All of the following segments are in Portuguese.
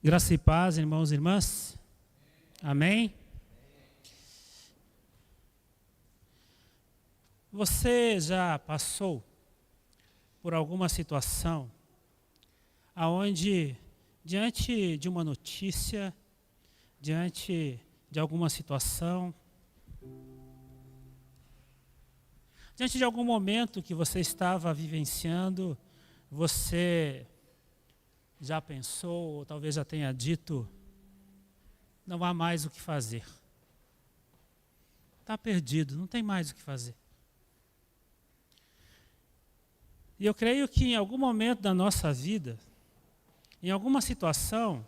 Graça e paz, irmãos e irmãs. Amém? Você já passou por alguma situação aonde, diante de uma notícia, diante de alguma situação, diante de algum momento que você estava vivenciando, você já pensou, ou talvez já tenha dito, não há mais o que fazer. Está perdido, não tem mais o que fazer. E eu creio que em algum momento da nossa vida, em alguma situação,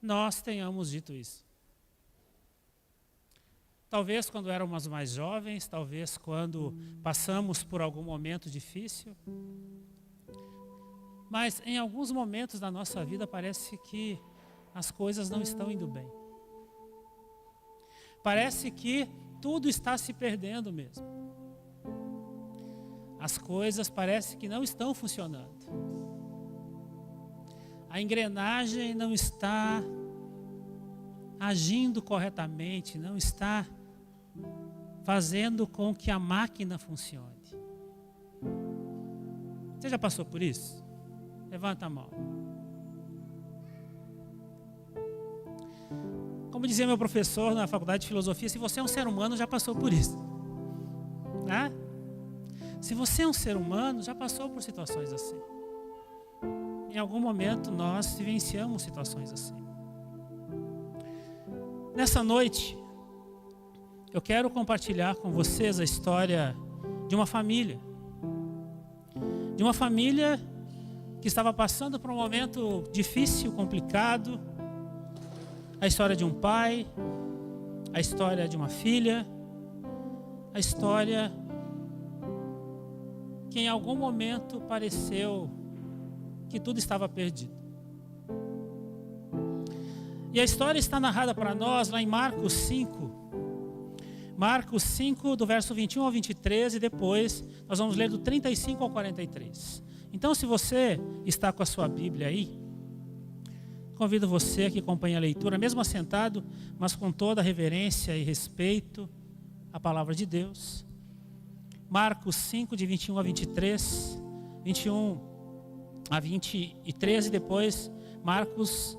nós tenhamos dito isso. Talvez quando éramos mais jovens, talvez quando passamos por algum momento difícil. Mas em alguns momentos da nossa vida parece que as coisas não estão indo bem. Parece que tudo está se perdendo mesmo. As coisas parece que não estão funcionando. A engrenagem não está agindo corretamente, não está fazendo com que a máquina funcione. Você já passou por isso? Levanta a mão. Como dizia meu professor na faculdade de filosofia, se você é um ser humano, já passou por isso. Né? Se você é um ser humano, já passou por situações assim. Em algum momento nós vivenciamos situações assim. Nessa noite, eu quero compartilhar com vocês a história de uma família. De uma família que estava passando por um momento difícil, complicado. A história de um pai, a história de uma filha, a história que em algum momento pareceu que tudo estava perdido. E a história está narrada para nós lá em Marcos 5. Marcos 5, do verso 21 ao 23, e depois nós vamos ler do 35 ao 43. Então, se você está com a sua Bíblia aí, convido você que acompanhe a leitura, mesmo assentado, mas com toda a reverência e respeito à palavra de Deus. Marcos 5, de 21 a 23, 21 a 23, e depois Marcos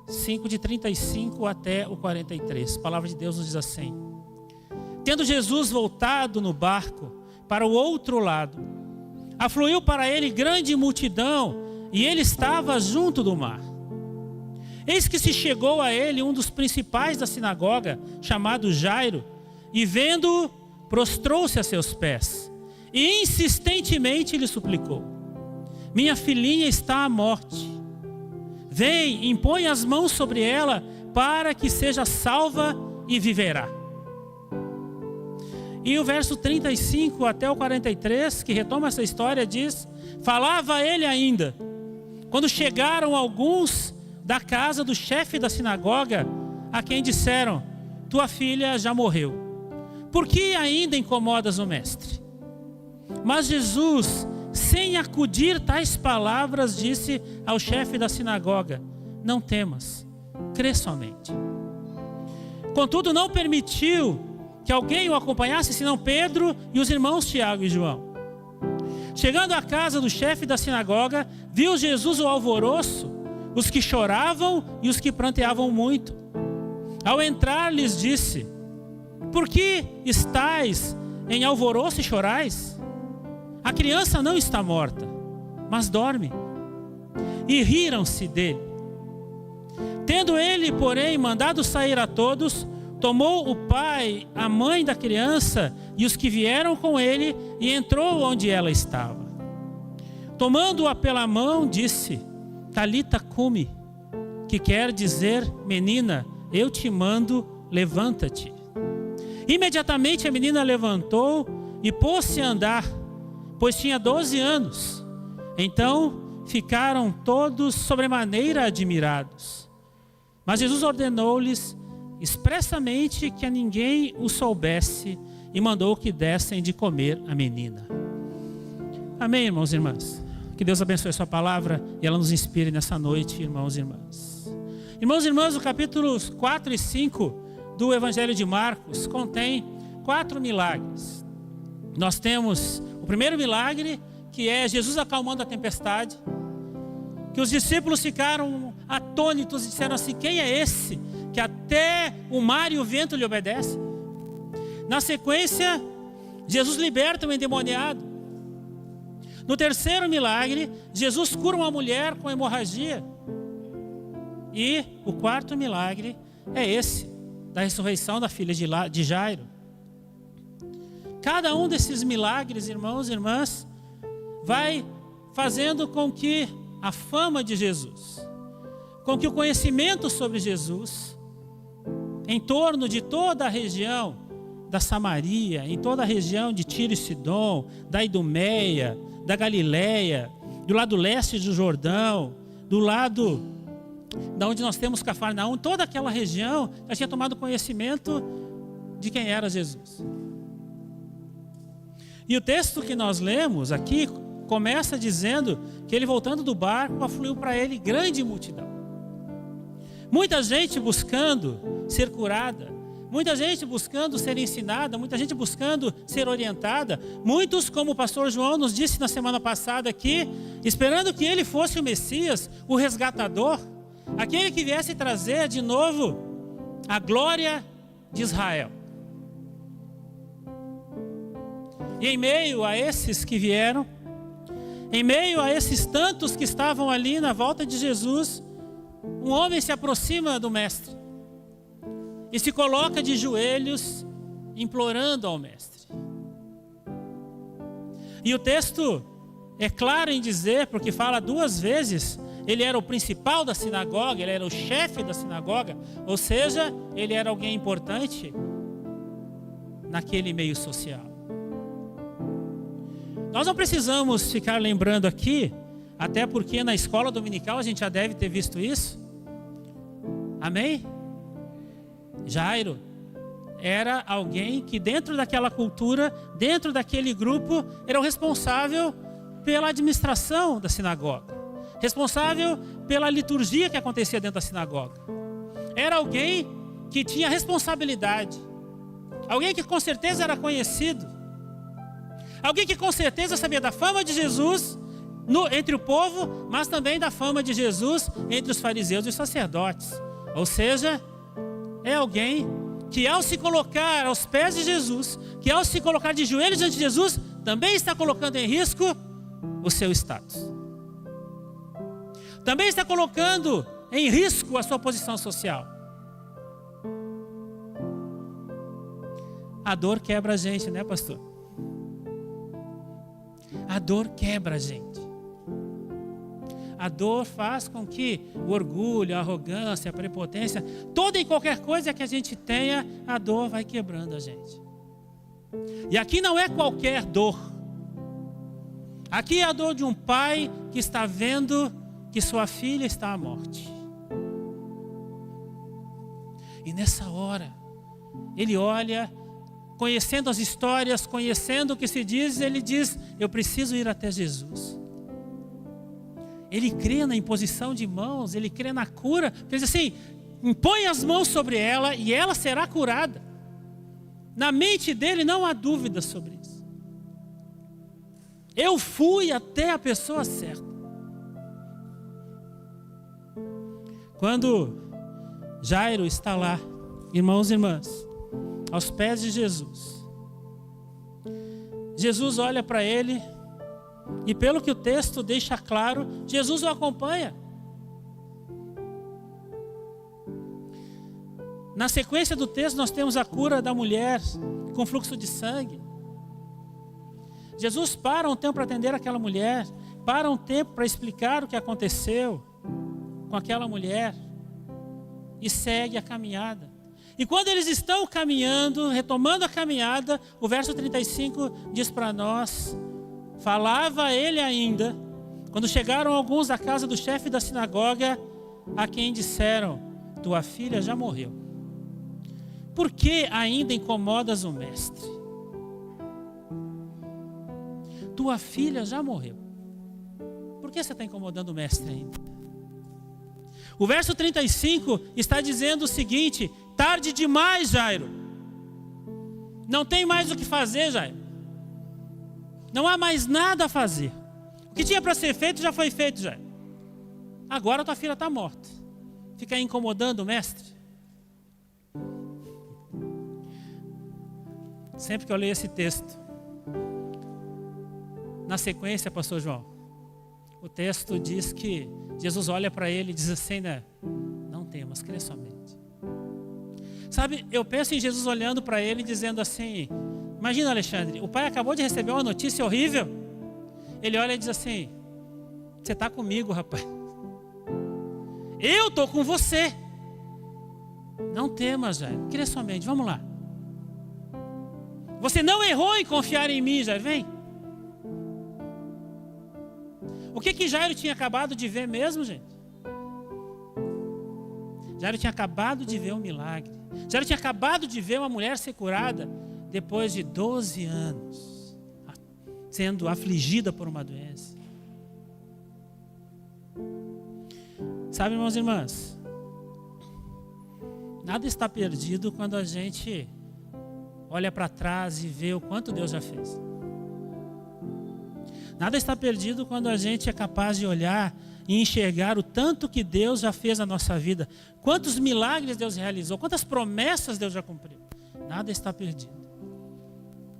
5, de 35 até o 43. A palavra de Deus nos diz assim: Tendo Jesus voltado no barco para o outro lado, afluiu para ele grande multidão, e ele estava junto do mar. Eis que se chegou a ele um dos principais da sinagoga, chamado Jairo, e vendo-o, prostrou-se a seus pés, e insistentemente lhe suplicou: Minha filhinha está à morte. Vem, impõe as mãos sobre ela, para que seja salva e viverá. E o verso 35 até o 43, que retoma essa história, diz: Falava ele ainda, quando chegaram alguns da casa do chefe da sinagoga, a quem disseram: Tua filha já morreu. Por que ainda incomodas o mestre? Mas Jesus, sem acudir tais palavras, disse ao chefe da sinagoga: Não temas, crê somente. Contudo, não permitiu que alguém o acompanhasse, senão Pedro e os irmãos Tiago e João. Chegando à casa do chefe da sinagoga, viu Jesus o alvoroço, os que choravam e os que pranteavam muito. Ao entrar, lhes disse: Por que estáis em alvoroço e chorais? A criança não está morta, mas dorme. E riram-se dele. Tendo ele, porém, mandado sair a todos, tomou o pai, a mãe da criança e os que vieram com ele, e entrou onde ela estava. Tomando-a pela mão, disse: Talita cumi, que quer dizer: Menina, eu te mando, levanta-te. Imediatamente a menina levantou e pôs-se a andar, pois tinha 12 anos. Então ficaram todos sobremaneira admirados. Mas Jesus ordenou-lhes expressamente que a ninguém o soubesse, e mandou que dessem de comer a menina. Amém, irmãos e irmãs? Que Deus abençoe a sua palavra e ela nos inspire nessa noite, irmãos e irmãs. Irmãos e irmãs, o capítulo 4 e 5 do Evangelho de Marcos contém 4 milagres. Nós temos o primeiro milagre, que é Jesus acalmando a tempestade, que os discípulos ficaram atônitos e disseram assim: quem é esse que até o mar e o vento lhe obedecem? Na sequência, Jesus liberta o endemoniado. No terceiro milagre, Jesus cura uma mulher com hemorragia. E o quarto milagre é esse, da ressurreição da filha de Jairo. Cada um desses milagres, irmãos e irmãs, vai fazendo com que a fama de Jesus, com que o conhecimento sobre Jesus, em torno de toda a região da Samaria, em toda a região de Tiro e Sidom, da Idumeia, da Galileia, do lado leste do Jordão, do lado da onde nós temos Cafarnaum, toda aquela região já tinha tomado conhecimento de quem era Jesus. E o texto que nós lemos aqui começa dizendo que ele, voltando do barco, afluiu para ele grande multidão. Muita gente buscando ser curada, muita gente buscando ser ensinada, muita gente buscando ser orientada. Muitos, como o pastor João nos disse na semana passada aqui, esperando que ele fosse o Messias, o resgatador, aquele que viesse trazer de novo a glória de Israel. E em meio a esses que vieram, em meio a esses tantos que estavam ali na volta de Jesus, um homem se aproxima do mestre e se coloca de joelhos, implorando ao mestre. E o texto é claro em dizer, porque fala 2 vezes, ele era o principal da sinagoga, ele era o chefe da sinagoga, ou seja, ele era alguém importante naquele meio social. Nós não precisamos ficar lembrando aqui, até porque na escola dominical a gente já deve ter visto isso. Amém? Jairo era alguém que dentro daquela cultura, dentro daquele grupo, era o responsável pela administração da sinagoga, responsável pela liturgia que acontecia dentro da sinagoga. Era alguém que tinha responsabilidade, alguém que com certeza era conhecido, alguém que com certeza sabia da fama de Jesus entre o povo, mas também da fama de Jesus entre os fariseus e os sacerdotes. Ou seja, é alguém que ao se colocar aos pés de Jesus, que ao se colocar de joelhos diante de Jesus, também está colocando em risco o seu status. Também está colocando em risco a sua posição social. A dor quebra a gente, né, pastor? A dor quebra a gente. A dor faz com que o orgulho, a arrogância, a prepotência, toda e qualquer coisa que a gente tenha, a dor vai quebrando a gente. E aqui não é qualquer dor. Aqui é a dor de um pai que está vendo que sua filha está à morte. E nessa hora, ele olha, conhecendo as histórias, conhecendo o que se diz, ele diz: eu preciso ir até Jesus. Ele crê na imposição de mãos, ele crê na cura. Ele diz assim: impõe as mãos sobre ela e ela será curada. Na mente dele não há dúvida sobre isso. Eu fui até a pessoa certa. Quando Jairo está lá, irmãos e irmãs, aos pés de Jesus, Jesus olha para ele e, pelo que o texto deixa claro, Jesus o acompanha. Na sequência do texto nós temos a cura da mulher com fluxo de sangue. Jesus para um tempo para atender aquela mulher, para um tempo para explicar o que aconteceu com aquela mulher e segue a caminhada. E quando eles estão caminhando, retomando a caminhada, o verso 35 diz para nós: falava ele ainda, quando chegaram alguns à casa do chefe da sinagoga, a quem disseram: tua filha já morreu. Por que ainda incomodas o mestre? Tua filha já morreu. Por que você está incomodando o mestre ainda? O verso 35 está dizendo o seguinte: tarde demais, Jairo. Não tem mais o que fazer, Jairo. Não há mais nada a fazer. O que tinha para ser feito já foi feito, Jairo. Agora tua filha está morta. Fica aí incomodando o mestre. Sempre que eu leio esse texto, na sequência, pastor João, o texto diz que Jesus olha para ele e diz assim, né? Não temas, crê somente. Sabe, eu penso em Jesus olhando para ele e dizendo assim, imagina, Alexandre, o pai acabou de receber uma notícia horrível. Ele olha e diz assim, você está comigo, rapaz. Eu estou com você. Não temas, Jairo, crê somente, vamos lá. Você não errou em confiar em mim, Jairo, vem. O que Jairo tinha acabado de ver mesmo, gente? Jairo tinha acabado de ver um milagre. Jairo tinha acabado de ver uma mulher ser curada depois de 12 anos, sendo afligida por uma doença. Sabe, irmãos e irmãs, nada está perdido quando a gente olha para trás e vê o quanto Deus já fez. Nada está perdido quando a gente é capaz de olhar e enxergar o tanto que Deus já fez na nossa vida. Quantos milagres Deus realizou, quantas promessas Deus já cumpriu. Nada está perdido.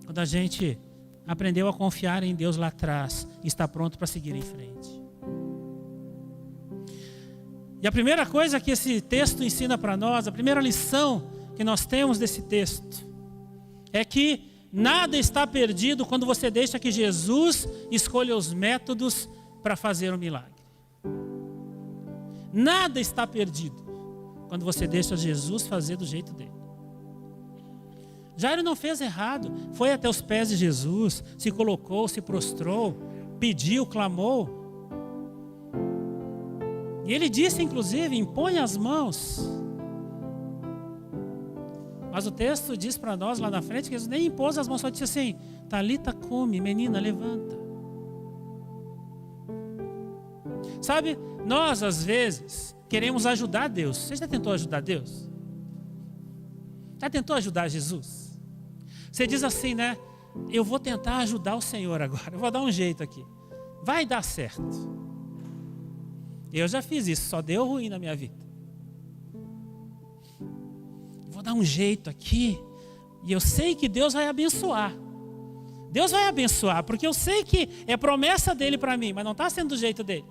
Quando a gente aprendeu a confiar em Deus lá atrás e está pronto para seguir em frente. E a primeira coisa que esse texto ensina para nós, a primeira lição que nós temos desse texto, é que nada está perdido quando você deixa que Jesus escolha os métodos para fazer o milagre. Nada está perdido quando você deixa Jesus fazer do jeito dele. Jairo não fez errado, foi até os pés de Jesus, se colocou, se prostrou, pediu, clamou. E ele disse, inclusive, impõe as mãos. Mas o texto diz para nós lá na frente que Jesus nem impôs as mãos, só disse assim, Talita cumi, menina, levanta. Sabe, nós às vezes queremos ajudar Deus. Você já tentou ajudar Deus? Já tentou ajudar Jesus? Você diz assim, né? Eu vou tentar ajudar o Senhor agora, eu vou dar um jeito aqui. Vai dar certo. Eu já fiz isso, só deu ruim na minha vida. Vou dar um jeito aqui, e eu sei que Deus vai abençoar. Deus vai abençoar, porque eu sei que é promessa dele para mim, mas não está sendo do jeito dele.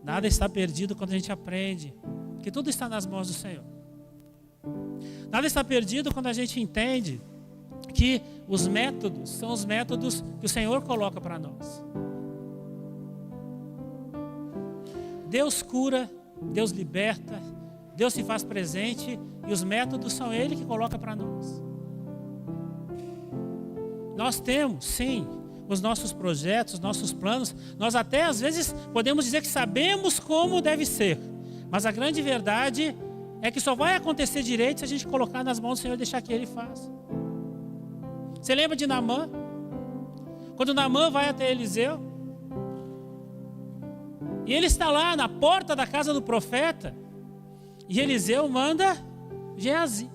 Nada está perdido quando a gente aprende que tudo está nas mãos do Senhor. Nada está perdido quando a gente entende que os métodos são os métodos que o Senhor coloca para nós. Deus cura, Deus liberta, Deus se faz presente e os métodos são Ele que coloca para nós. Nós temos, sim, os nossos projetos, os nossos planos. Nós até às vezes podemos dizer que sabemos como deve ser, mas a grande verdade é que só vai acontecer direito se a gente colocar nas mãos do Senhor e deixar que Ele faça. Você lembra de Naamã? Quando Naamã vai até Eliseu, e ele está lá na porta da casa do profeta, e Eliseu manda Geazi,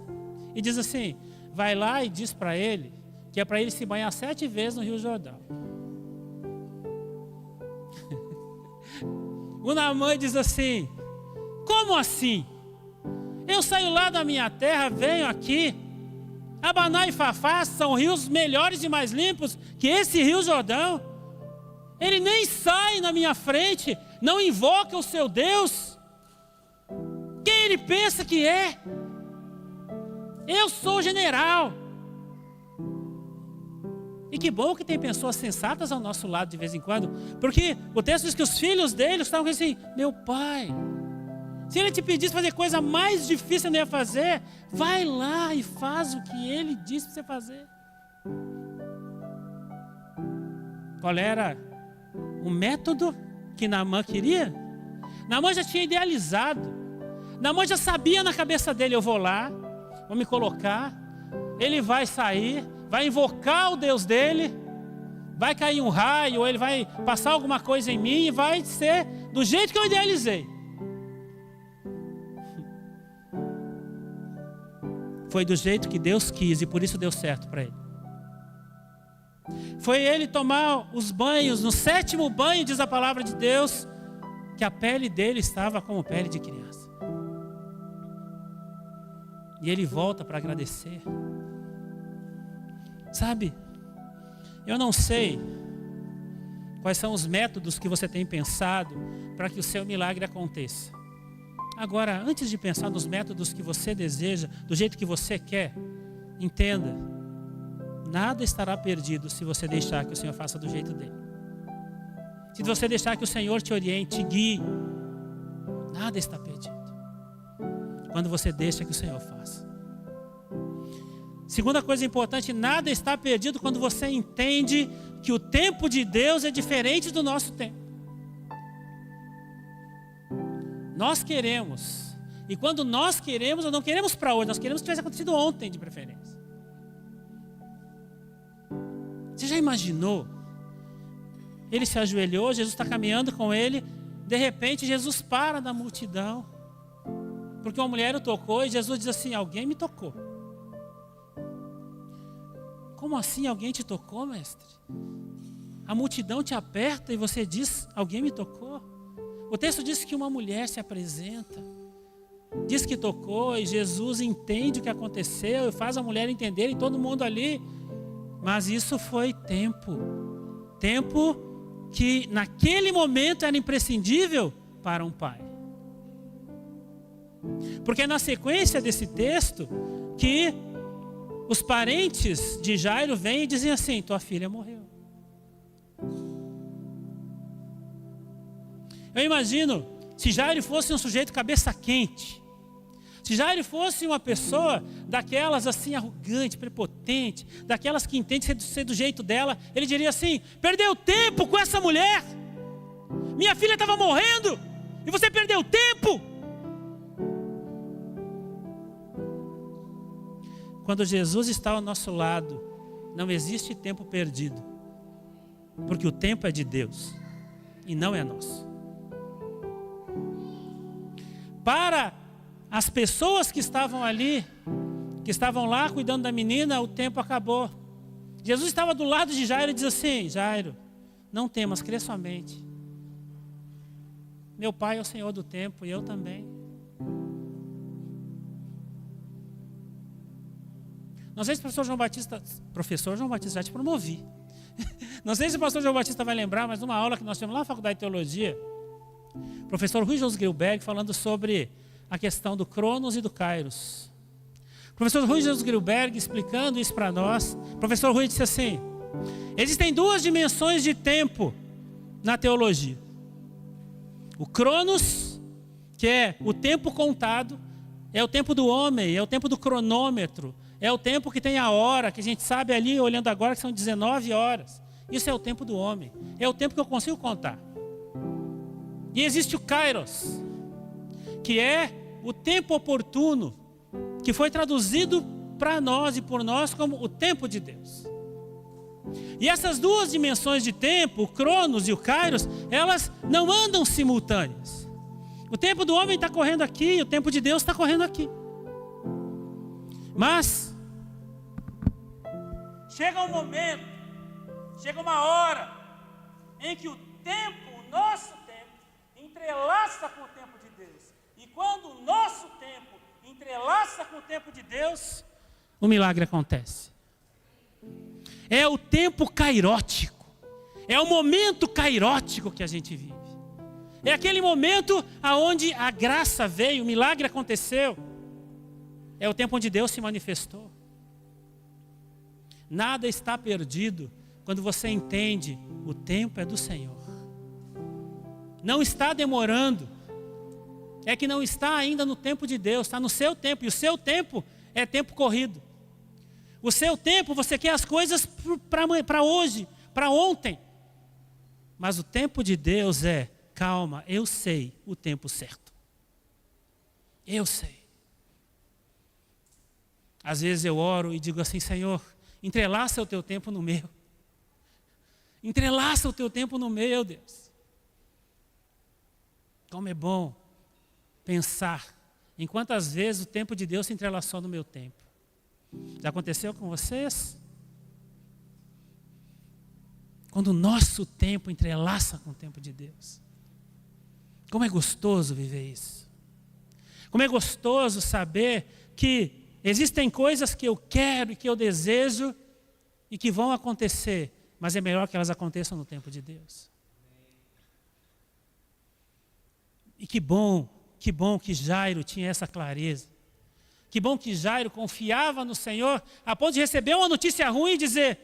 e diz assim, vai lá e diz para ele, que é para ele se banhar 7 vezes no Rio Jordão. O Naamã diz assim, como assim? Eu saio lá da minha terra, venho aqui, Abaná e Fafá são rios melhores e mais limpos que esse Rio Jordão. Ele nem sai na minha frente, não invoca o seu Deus. Quem ele pensa que é? Eu sou o general. E que bom que tem pessoas sensatas ao nosso lado de vez em quando, porque o texto diz que os filhos dele estavam assim, meu pai, se ele te pedisse fazer coisa mais difícil, não ia fazer, vai lá e faz o que ele disse para você fazer. Qual era o método que Naamã queria? Naamã já tinha idealizado. Naamã já sabia na cabeça dele, eu vou lá, vou me colocar, ele vai sair, vai invocar o Deus dele, vai cair um raio, ou ele vai passar alguma coisa em mim e vai ser do jeito que eu idealizei. Foi do jeito que Deus quis e por isso deu certo para ele. Foi ele tomar os banhos, no 7º banho, diz a palavra de Deus, que a pele dele estava como pele de criança. E ele volta para agradecer. Sabe, eu não sei quais são os métodos que você tem pensado para que o seu milagre aconteça. Agora, antes de pensar nos métodos que você deseja, do jeito que você quer, entenda, nada estará perdido se você deixar que o Senhor faça do jeito dele. Se você deixar que o Senhor te oriente, te guie, nada está perdido. Quando você deixa que o Senhor faça. Segunda coisa importante, nada está perdido quando você entende que o tempo de Deus é diferente do nosso tempo. Nós queremos, e quando nós queremos, nós não queremos para hoje, nós queremos que tivesse acontecido ontem, de preferência. Você já imaginou? Ele se ajoelhou, Jesus está caminhando com ele, de repente Jesus para da multidão, porque uma mulher o tocou e Jesus diz assim: alguém me tocou. Como assim alguém te tocou, mestre? A multidão te aperta e você diz: alguém me tocou? O texto diz que uma mulher se apresenta, diz que tocou e Jesus entende o que aconteceu e faz a mulher entender e todo mundo ali. Mas isso foi tempo que naquele momento era imprescindível para um pai. Porque na sequência desse texto, que os parentes de Jairo vêm e dizem assim: tua filha morreu. Eu imagino, se Jairo fosse um sujeito cabeça quente, se Jairo fosse uma pessoa daquelas assim arrogante, prepotente, daquelas que entende ser do jeito dela, ele diria assim: perdeu tempo com essa mulher, minha filha estava morrendo e você perdeu tempo. Quando Jesus está ao nosso lado, não existe tempo perdido, porque o tempo é de Deus e não é nosso. Para as pessoas que estavam ali, que estavam lá cuidando da menina, o tempo acabou. Jesus estava do lado de Jairo e diz assim: Jairo, não temas, crê somente. Meu pai é o Senhor do tempo e eu também. Não sei se o professor João Batista já te promovi. Não sei se o pastor João Batista vai lembrar, mas numa aula que nós tivemos lá na Faculdade de Teologia, o professor Rui José Grilberg falando sobre a questão do Cronos e do Kairos. O professor Rui José Grilberg explicando isso para nós, o professor Rui disse assim: existem duas dimensões de tempo na teologia. O Cronos, que é o tempo contado, é o tempo do homem, é o tempo do cronômetro, é o tempo que tem a hora, que a gente sabe ali, olhando agora, que são 19 horas. Isso é o tempo do homem, é o tempo que eu consigo contar. E existe o Kairos, que é o tempo oportuno, que foi traduzido para nós e por nós como o tempo de Deus. E essas duas dimensões de tempo, o Cronos e o Kairos, elas não andam simultâneas. O tempo do homem está correndo aqui, o tempo de Deus está correndo aqui. Mas chega um momento, chega uma hora em que o tempo, o nosso tempo, entrelaça com o tempo de Deus. E quando o nosso tempo entrelaça com o tempo de Deus, o milagre acontece. É o tempo kairótico, é o momento kairótico que a gente vive. É aquele momento onde a graça veio, o milagre aconteceu. É o tempo onde Deus se manifestou. Nada está perdido quando você entende: o tempo é do Senhor. Não está demorando. É que não está ainda no tempo de Deus, está no seu tempo. E o seu tempo é tempo corrido. O seu tempo, você quer as coisas para hoje, para ontem. Mas o tempo de Deus é: calma, eu sei o tempo certo. Eu sei. Às vezes eu oro e digo assim: Senhor, entrelaça o teu tempo no meu. Entrelaça o teu tempo no meu, Deus. Como é bom pensar em quantas vezes o tempo de Deus se entrelaçou no meu tempo. Já aconteceu com vocês? Quando o nosso tempo entrelaça com o tempo de Deus. Como é gostoso viver isso. Como é gostoso saber que existem coisas que eu quero e que eu desejo e que vão acontecer, mas é melhor que elas aconteçam no tempo de Deus. E que bom que Jairo tinha essa clareza. Que bom que Jairo confiava no Senhor, a ponto de receber uma notícia ruim e dizer: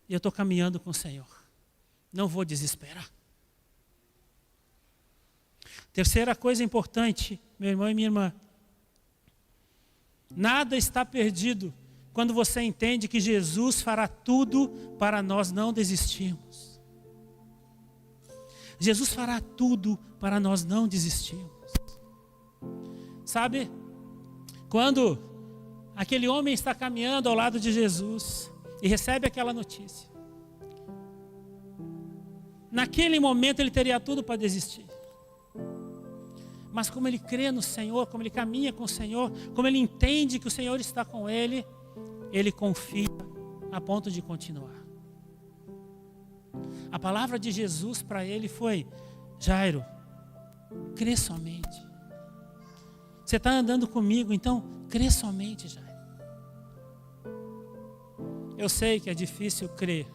eu estou caminhando com o Senhor, não vou desesperar. Terceira coisa importante, meu irmão e minha irmã. Nada está perdido quando você entende que Jesus fará tudo para nós não desistirmos. Jesus fará tudo para nós não desistirmos. Sabe, quando aquele homem está caminhando ao lado de Jesus e recebe aquela notícia, naquele momento ele teria tudo para desistir. Mas como ele crê no Senhor, como ele caminha com o Senhor, como ele entende que o Senhor está com ele, ele confia a ponto de continuar. A palavra de Jesus para ele foi: Jairo, crê somente. Você está andando comigo, então crê somente, Jairo. Eu sei que é difícil crer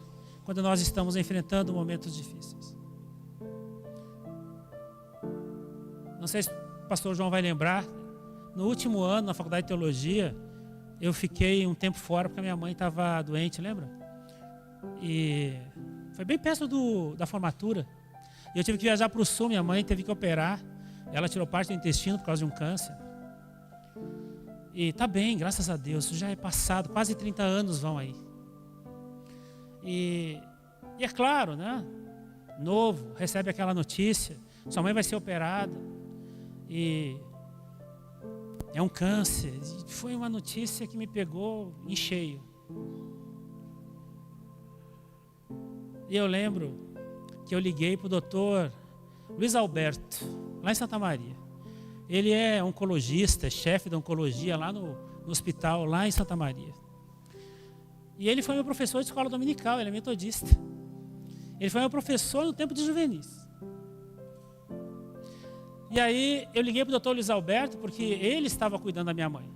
quando nós estamos enfrentando momentos difíceis. Não sei se o pastor João vai lembrar, no último ano, na faculdade de teologia, eu fiquei um tempo fora porque a minha mãe estava doente, lembra? E foi bem perto da formatura. E eu tive que viajar para o sul, minha mãe teve que operar. Ela tirou parte do intestino por causa de um câncer. E está bem, graças a Deus, isso já é passado, quase 30 anos vão aí. E é claro, né? Novo, recebe aquela notícia, sua mãe vai ser operada. E é um câncer. E foi uma notícia que me pegou em cheio. E eu lembro que eu liguei para o doutor Luiz Alberto, lá em Santa Maria. Ele é oncologista, chefe da oncologia lá no hospital, lá em Santa Maria. E ele foi meu professor de escola dominical, ele é metodista. Ele foi meu professor no tempo de juvenis. E aí eu liguei para o doutor Luiz Alberto, porque ele estava cuidando da minha mãe.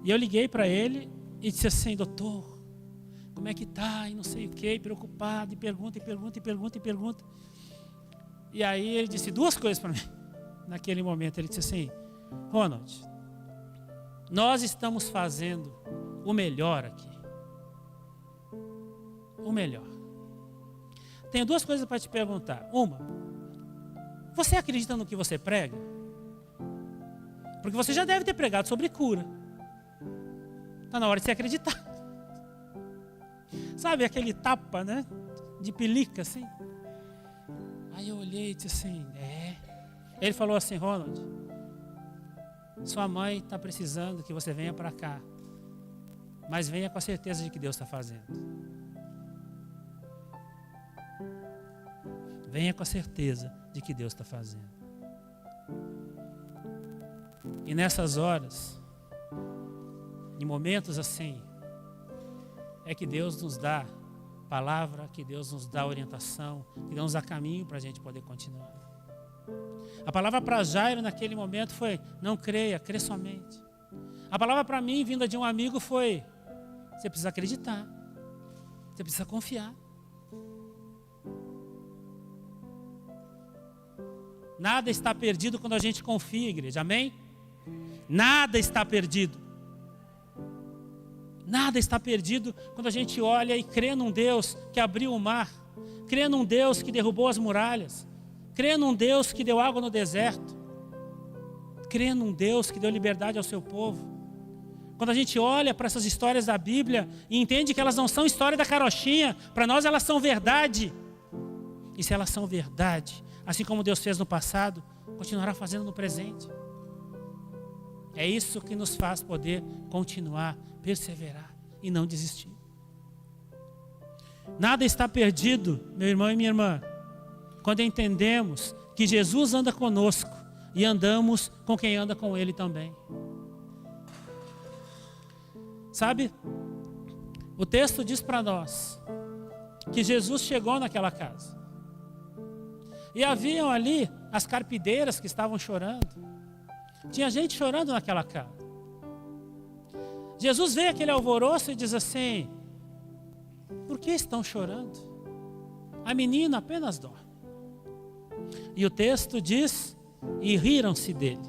E eu liguei para ele e disse assim: doutor, como é que tá? E não sei o que, preocupado, e pergunta. E aí ele disse duas coisas para mim. Naquele momento ele disse assim: Ronald, nós estamos fazendo o melhor aqui. O melhor. Tenho duas coisas para te perguntar. Uma, você acredita no que você prega? Porque você já deve ter pregado sobre cura. Está na hora de você acreditar. Sabe aquele tapa, né? De pelica assim. Aí eu olhei e disse assim: Ele falou assim: Ronald, sua mãe está precisando que você venha para cá. Mas venha com a certeza de que Deus está fazendo. Venha com a certeza de que Deus está fazendo. E nessas horas, em momentos assim, é que Deus nos dá palavra, que Deus nos dá orientação, que Deus nos dá caminho para a gente poder continuar. A palavra para Jairo naquele momento foi: não creia, crê somente. A palavra para mim, vinda de um amigo, foi: você precisa acreditar, você precisa confiar. Nada está perdido quando a gente confia, igreja, amém? Nada está perdido. Nada está perdido quando a gente olha e crê num Deus que abriu o mar, crê num Deus que derrubou as muralhas, crê num Deus que deu água no deserto, crê num Deus que deu liberdade ao seu povo. Quando a gente olha para essas histórias da Bíblia e entende que elas não são história da carochinha, para nós elas são verdade. E se elas são verdade, assim como Deus fez no passado, continuará fazendo no presente. É isso que nos faz poder continuar, perseverar e não desistir. Nada está perdido, meu irmão e minha irmã, quando entendemos que Jesus anda conosco e andamos com quem anda com Ele também. Sabe, o texto diz para nós que Jesus chegou naquela casa. E haviam ali as carpideiras que estavam chorando. Tinha gente chorando naquela casa. Jesus vê aquele alvoroço e diz assim: por que estão chorando? A menina apenas dorme. E o texto diz: e riram-se dele.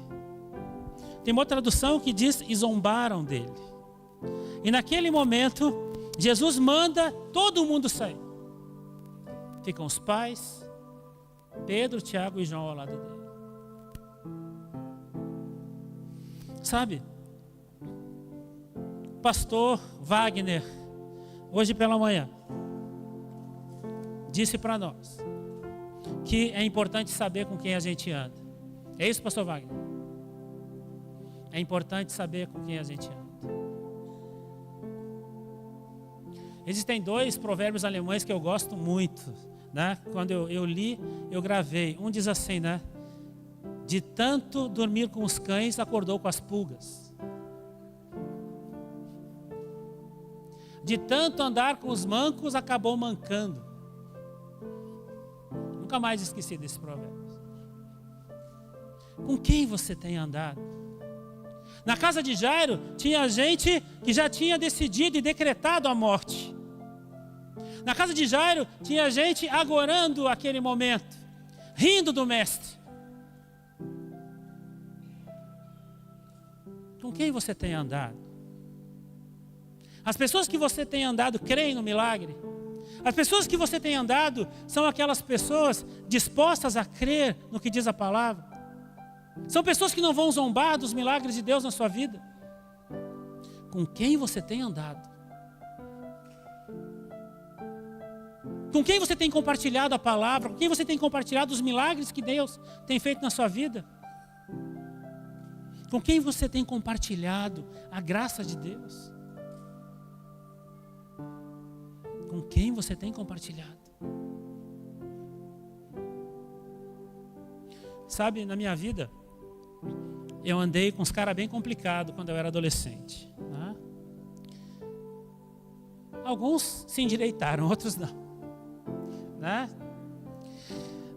Tem uma tradução que diz: e zombaram dele. E naquele momento, Jesus manda todo mundo sair. Ficam os pais, Pedro, Tiago e João ao lado dele. Sabe, pastor Wagner, hoje pela manhã, disse para nós que é importante saber com quem a gente anda. É isso, pastor Wagner? É importante saber com quem a gente anda. Existem 2 provérbios alemães que eu gosto muito, né? Quando eu li, eu gravei. Um diz assim, né? De tanto dormir com os cães, acordou com as pulgas. De tanto andar com os mancos, acabou mancando. Nunca mais esqueci desse provérbio. Com quem você tem andado? Na casa de Jairo, tinha gente que já tinha decidido e decretado a morte. Na casa de Jairo, tinha gente agorando aquele momento, rindo do mestre. Com quem você tem andado? As pessoas que você tem andado creem no milagre? As pessoas que você tem andado são aquelas pessoas dispostas a crer no que diz a palavra? São pessoas que não vão zombar dos milagres de Deus na sua vida? Com quem você tem andado? Com quem você tem compartilhado a palavra? Com quem você tem compartilhado os milagres que Deus tem feito na sua vida? Com quem você tem compartilhado a graça de Deus? Com quem você tem compartilhado? Sabe, na minha vida, eu andei com uns caras bem complicados quando eu era adolescente, né? Alguns se endireitaram, outros não, né?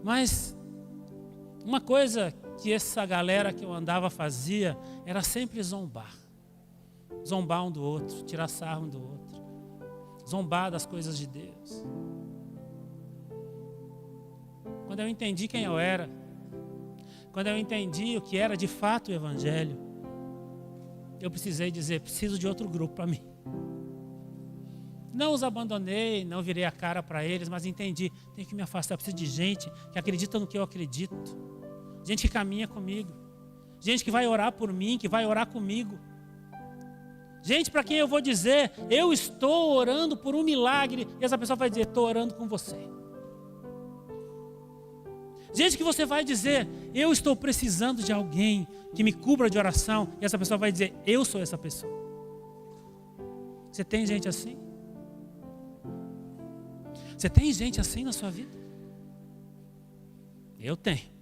Mas uma coisa que essa galera que eu andava fazia era sempre zombar. Zombar um do outro, tirar sarro um do outro. Zombar das coisas de Deus. Quando eu entendi quem eu era, quando eu entendi o que era de fato o Evangelho, eu precisei dizer: preciso de outro grupo para mim. Não os abandonei, não virei a cara para eles, mas entendi, tenho que me afastar, preciso de gente que acredita no que eu acredito. Gente que caminha comigo. Gente que vai orar por mim, que vai orar comigo. Gente para quem eu vou dizer: eu estou orando por um milagre, e essa pessoa vai dizer: estou orando com você. Gente que você vai dizer: eu estou precisando de alguém que me cubra de oração, e essa pessoa vai dizer: eu sou essa pessoa. Você tem gente assim? Você tem gente assim na sua vida? Eu tenho.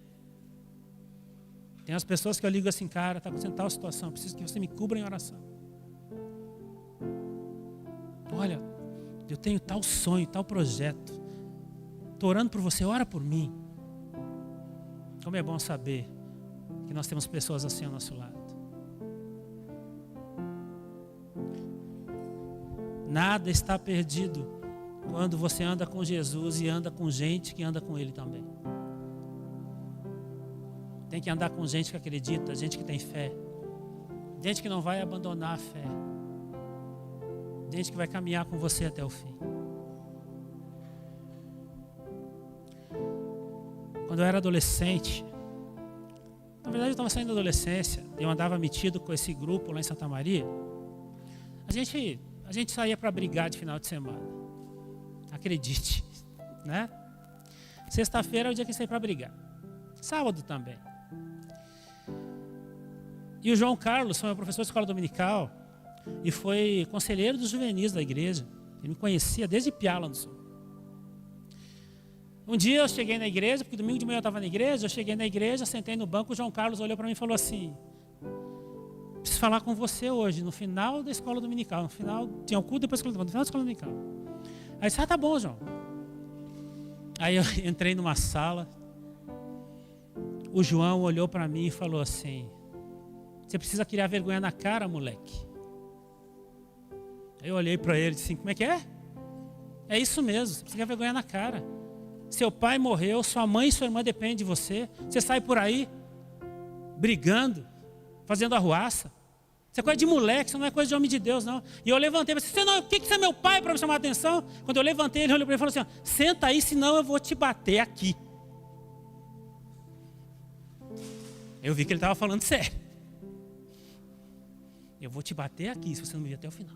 Tem as pessoas que eu ligo assim: cara, está acontecendo tal situação, preciso que você me cubra em oração. Olha, eu tenho tal sonho, tal projeto, estou orando por você, ora por mim. Como é bom saber que nós temos pessoas assim ao nosso lado. Nada está perdido quando você anda com Jesus e anda com gente que anda com Ele também. Tem que andar com gente que acredita, gente que tem fé, gente que não vai abandonar a fé, gente que vai caminhar com você até o fim. Quando eu era adolescente, na verdade eu estava saindo da adolescência, eu andava metido com esse grupo lá em Santa Maria. A gente saía para brigar de final de semana. Acredite, né? Sexta-feira é o dia que saía para brigar. Sábado também. E o João Carlos foi meu professor de escola dominical e foi conselheiro dos juvenis da igreja. Ele me conhecia desde piá lá no sul. Um dia eu cheguei na igreja, porque domingo de manhã eu estava na igreja, eu cheguei na igreja, sentei no banco, o João Carlos olhou para mim e falou assim: preciso falar com você hoje, no final da escola dominical. No final, tinha o culto, depois no final da escola dominical. Aí eu disse: tá bom, João. Aí eu entrei numa sala, o João olhou para mim e falou assim: você precisa criar vergonha na cara, moleque. Aí eu olhei para ele e disse assim: como é que é? É isso mesmo, você precisa criar vergonha na cara. Seu pai morreu, sua mãe e sua irmã dependem de você. Você sai por aí brigando, fazendo arruaça. Isso é coisa de moleque, isso não é coisa de homem de Deus, não. E eu levantei e disse: o que você é meu pai para me chamar a atenção? Quando eu levantei, ele olhou para mim e falou assim: senta aí, senão eu vou te bater aqui. Eu vi que ele estava falando sério. Eu vou te bater aqui se você não me vir até o final.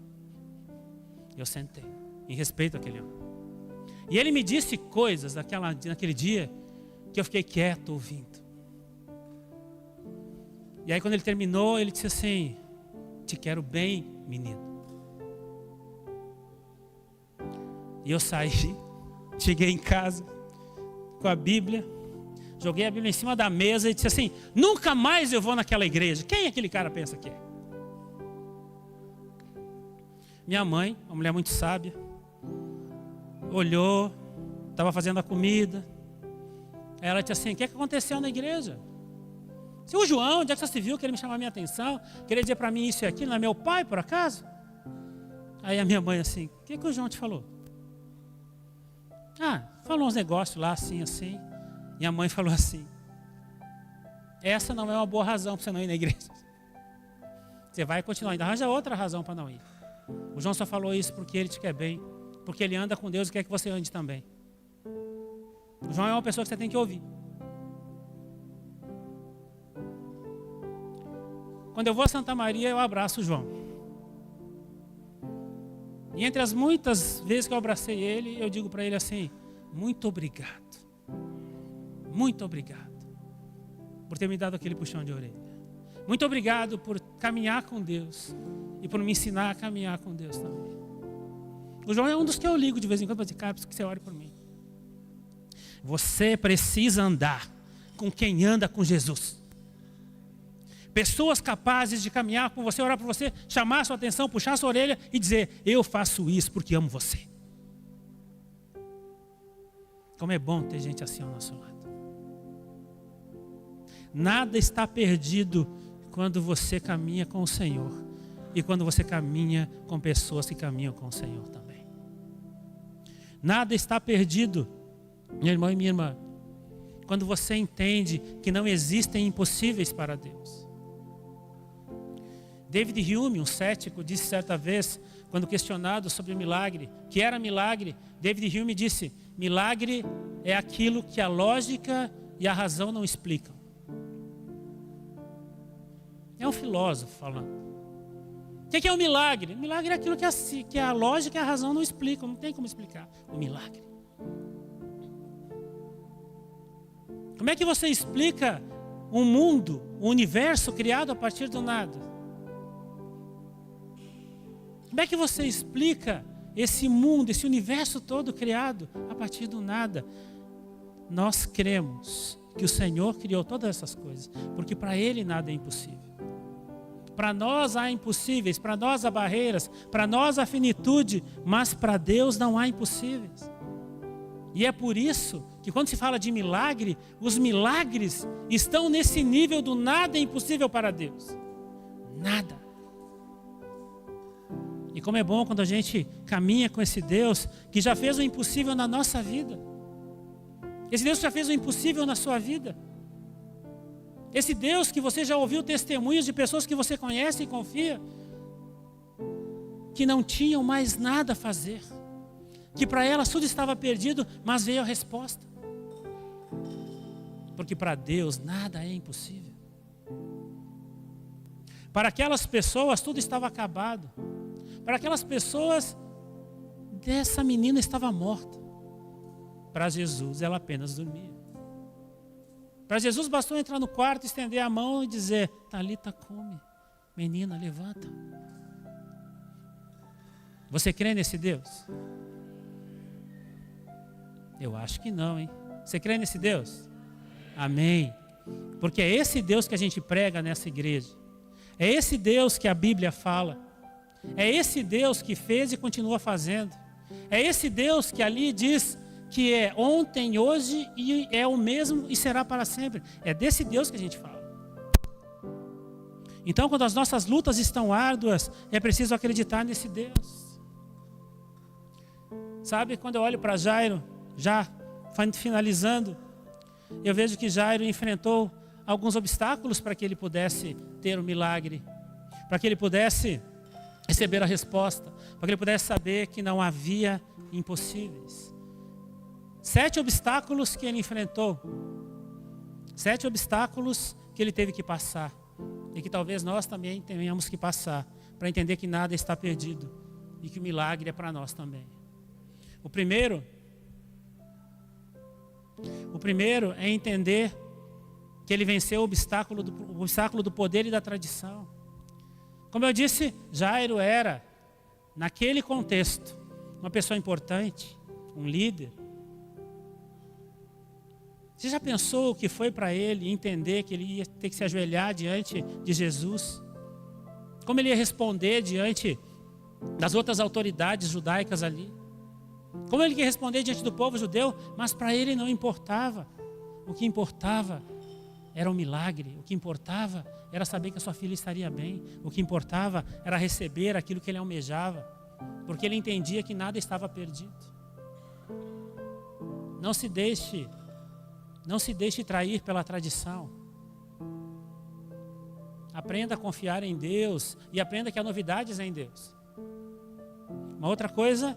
Eu sentei, em respeito àquele homem. E ele me disse coisas naquele dia que eu fiquei quieto ouvindo. E aí quando ele terminou, ele disse assim: te quero bem, menino. E eu saí, cheguei em casa com a Bíblia, joguei a Bíblia em cima da mesa e disse assim: nunca mais eu vou naquela igreja. Quem aquele cara pensa que é? Minha mãe, uma mulher muito sábia, olhou, estava fazendo a comida. Aí ela disse assim: o que aconteceu na igreja? Seu João, onde é que você se viu? Queria me chamar a minha atenção, queria dizer para mim isso e aquilo, não é meu pai por acaso? Aí a minha mãe assim: o que o João te falou? Falou uns negócios lá assim, assim. Minha mãe falou assim: essa não é uma boa razão para você não ir na igreja. Você vai continuar, ainda arranja outra razão para não ir. O João só falou isso porque ele te quer bem, porque ele anda com Deus e quer que você ande também. O João é uma pessoa que você tem que ouvir. Quando eu vou a Santa Maria, eu abraço o João. E entre as muitas vezes que eu abracei ele, eu digo para ele assim: muito obrigado. Muito obrigado por ter me dado aquele puxão de orelha. Muito obrigado por caminhar com Deus e por me ensinar a caminhar com Deus também. O João é um dos que eu ligo de vez em quando para dizer: cara, preciso que você ore por mim. Você precisa andar com quem anda com Jesus. Pessoas capazes de caminhar com você, orar por você, chamar a sua atenção, puxar a sua orelha e dizer: eu faço isso porque amo você. Como é bom ter gente assim ao nosso lado. Nada está perdido quando você caminha com o Senhor e quando você caminha com pessoas que caminham com o Senhor também. Nada está perdido, meu irmão e minha irmã, quando você entende que não existem impossíveis para Deus. David Hume, um cético, disse certa vez, quando questionado sobre o milagre, que era milagre, David Hume disse: milagre é aquilo que a lógica e a razão não explicam. É um filósofo falando. O que é um milagre? Milagre é aquilo que a lógica e a razão não explicam, não tem como explicar o milagre. Como é que você explica um mundo, um universo criado a partir do nada? Como é que você explica esse mundo, esse universo todo criado a partir do nada? Nós cremos que o Senhor criou todas essas coisas, porque para Ele nada é impossível. Para nós há impossíveis, para nós há barreiras, para nós há finitude, mas para Deus não há impossíveis. E é por isso que quando se fala de milagre, os milagres estão nesse nível do nada é impossível para Deus. Nada. E como é bom quando a gente caminha com esse Deus que já fez o impossível na nossa vida. Esse Deus que já fez o impossível na sua vida. Esse Deus que você já ouviu testemunhos de pessoas que você conhece e confia, que não tinham mais nada a fazer, que para elas tudo estava perdido, mas veio a resposta. Porque para Deus nada é impossível. Para aquelas pessoas tudo estava acabado. Para aquelas pessoas, essa menina estava morta. Para Jesus, ela apenas dormia. Para Jesus bastou entrar no quarto, estender a mão e dizer: Talita come, menina, levanta. Você crê nesse Deus? Eu acho que não, hein? Você crê nesse Deus? Amém. Porque é esse Deus que a gente prega nessa igreja. É esse Deus que a Bíblia fala. É esse Deus que fez e continua fazendo. É esse Deus que ali diz que é ontem, hoje e é o mesmo e será para sempre. É desse Deus que a gente fala. Então, quando as nossas lutas estão árduas, é preciso acreditar nesse Deus. Sabe, quando eu olho para Jairo, já finalizando, eu vejo que Jairo enfrentou alguns obstáculos para que ele pudesse ter o milagre, para que ele pudesse receber a resposta, para que ele pudesse saber que não havia impossíveis. 7 obstáculos que ele enfrentou, 7 obstáculos que ele teve que passar, e que talvez nós também tenhamos que passar, para entender que nada está perdido, e que o milagre é para nós também. O primeiro é entender que ele venceu o obstáculo do poder e da tradição. Como eu disse, Jairo era, naquele contexto, uma pessoa importante, um líder. Você já pensou o que foi para ele entender que ele ia ter que se ajoelhar diante de Jesus? Como ele ia responder diante das outras autoridades judaicas ali? Como ele ia responder diante do povo judeu? Mas para ele não importava. O que importava era o milagre. O que importava era saber que a sua filha estaria bem. O que importava era receber aquilo que ele almejava. Porque ele entendia que nada estava perdido. Não se deixe trair pela tradição. Aprenda a confiar em Deus e aprenda que há novidades em Deus. Uma outra coisa,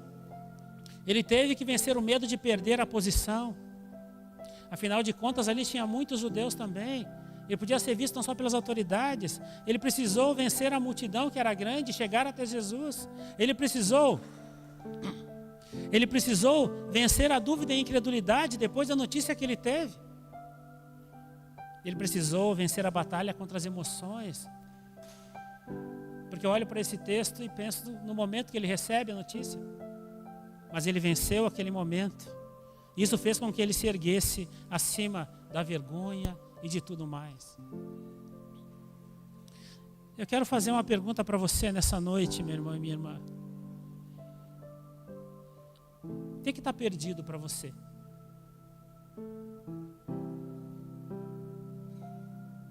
ele teve que vencer o medo de perder a posição. Afinal de contas, ali tinha muitos judeus também. Ele podia ser visto não só pelas autoridades. Ele precisou vencer a multidão que era grande e chegar até Jesus. Ele precisou vencer a dúvida e a incredulidade depois da notícia que ele teve. Ele precisou vencer a batalha contra as emoções. Porque eu olho para esse texto e penso no momento que ele recebe a notícia. Mas ele venceu aquele momento. Isso fez com que ele se erguesse acima da vergonha e de tudo mais. Eu quero fazer uma pergunta para você nessa noite, meu irmão e minha irmã. O que está perdido para você?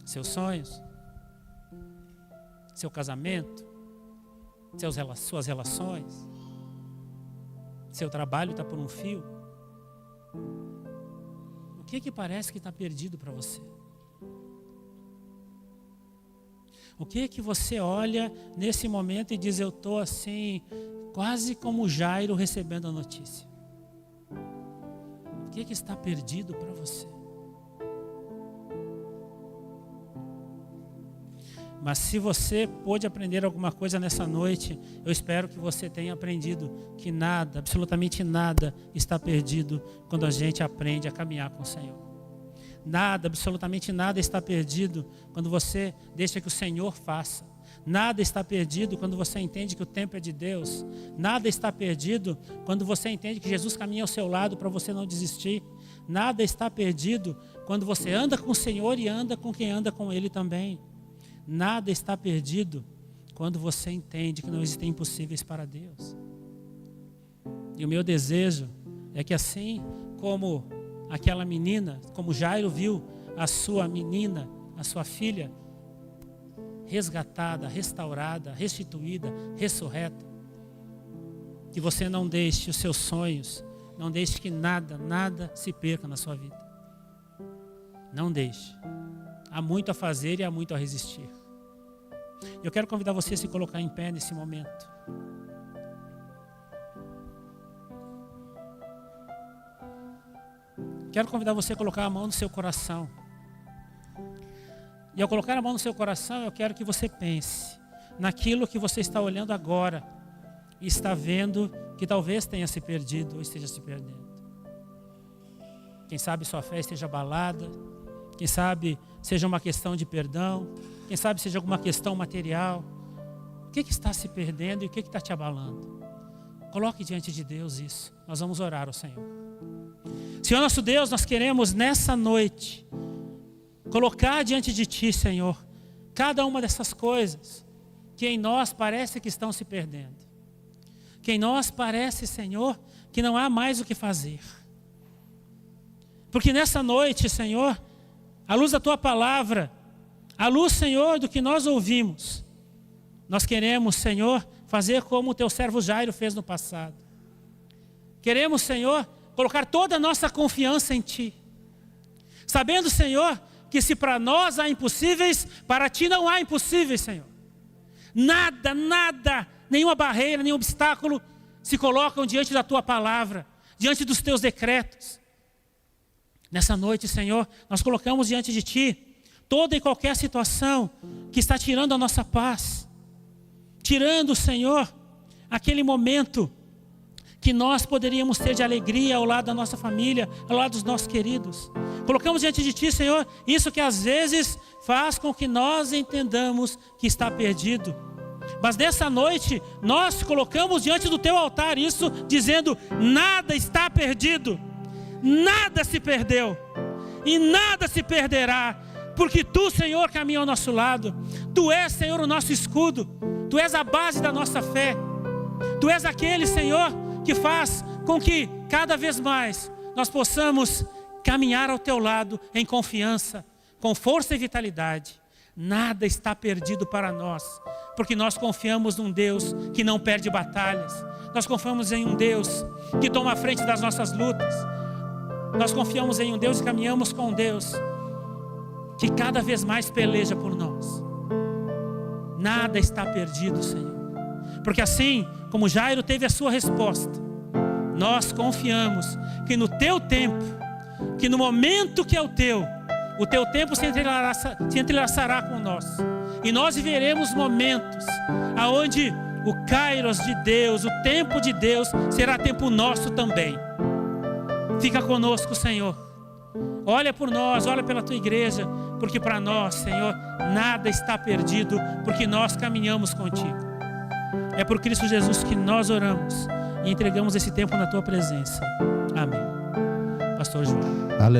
Seus sonhos? Seu casamento? Suas relações? Seu trabalho está por um fio? O que parece que está perdido para você? O que você olha nesse momento e diz, eu estou assim, quase como Jairo recebendo a notícia? O que está perdido para você? Mas se você pôde aprender alguma coisa nessa noite, eu espero que você tenha aprendido que nada, absolutamente nada, está perdido quando a gente aprende a caminhar com o Senhor. Nada, absolutamente nada está perdido quando você deixa que o Senhor faça. Nada está perdido quando você entende que o tempo é de Deus. Nada está perdido quando você entende que Jesus caminha ao seu lado para você não desistir. Nada está perdido quando você anda com o Senhor e anda com quem anda com Ele também. Nada está perdido quando você entende que não existem impossíveis para Deus. E o meu desejo é que assim como aquela menina, como Jairo viu a sua menina, a sua filha, resgatada, restaurada, restituída, ressurreta, que você não deixe os seus sonhos, não deixe que nada se perca na sua vida. Não deixe. Há muito a fazer e há muito a resistir. Eu quero convidar você a se colocar em pé nesse momento. Quero convidar você a colocar a mão no seu coração. E ao colocar a mão no seu coração, eu quero que você pense naquilo que você está olhando agora e está vendo que talvez tenha se perdido ou esteja se perdendo. Quem sabe sua fé esteja abalada. Quem sabe seja uma questão de perdão. Quem sabe seja alguma questão material. O que está se perdendo e o que está te abalando? Coloque diante de Deus isso. Nós vamos orar ao Senhor. Senhor nosso Deus, nós queremos nessa noite colocar diante de Ti, Senhor, cada uma dessas coisas que em nós parece que estão se perdendo. Que em nós parece, Senhor, que não há mais o que fazer. Porque nessa noite, Senhor, à luz da Tua palavra, à luz, Senhor, do que nós ouvimos, nós queremos, Senhor, fazer como o Teu servo Jairo fez no passado. Queremos, Senhor, colocar toda a nossa confiança em Ti. Sabendo, Senhor, que se para nós há impossíveis, para Ti não há impossíveis, Senhor. Nada, nenhuma barreira, nenhum obstáculo se colocam diante da Tua palavra, diante dos Teus decretos. Nessa noite, Senhor, nós colocamos diante de Ti toda e qualquer situação que está tirando a nossa paz. Tirando, Senhor, aquele momento que nós poderíamos ter de alegria ao lado da nossa família, ao lado dos nossos queridos. Colocamos diante de Ti, Senhor, isso que às vezes faz com que nós entendamos que está perdido. Mas nessa noite, nós colocamos diante do Teu altar isso, dizendo, nada está perdido, nada se perdeu, e nada se perderá, porque Tu, Senhor, caminha ao nosso lado. Tu és, Senhor, o nosso escudo, Tu és a base da nossa fé, Tu és aquele, Senhor, que faz com que cada vez mais nós possamos caminhar ao Teu lado em confiança, com força e vitalidade. Nada está perdido para nós, porque nós confiamos num Deus que não perde batalhas. Nós confiamos em um Deus que toma a frente das nossas lutas. Nós confiamos em um Deus e caminhamos com um Deus que cada vez mais peleja por nós. Nada está perdido, Senhor. Porque assim como Jairo teve a sua resposta, nós confiamos que no Teu tempo, que no momento que é o Teu tempo se entrelaçará com nós. E nós viveremos momentos onde o Kairos de Deus, o tempo de Deus, será tempo nosso também. Fica conosco, Senhor. Olha por nós, olha pela Tua igreja, porque para nós, Senhor, nada está perdido, porque nós caminhamos contigo. É por Cristo Jesus que nós oramos e entregamos esse tempo na Tua presença. Amém. Pastor João.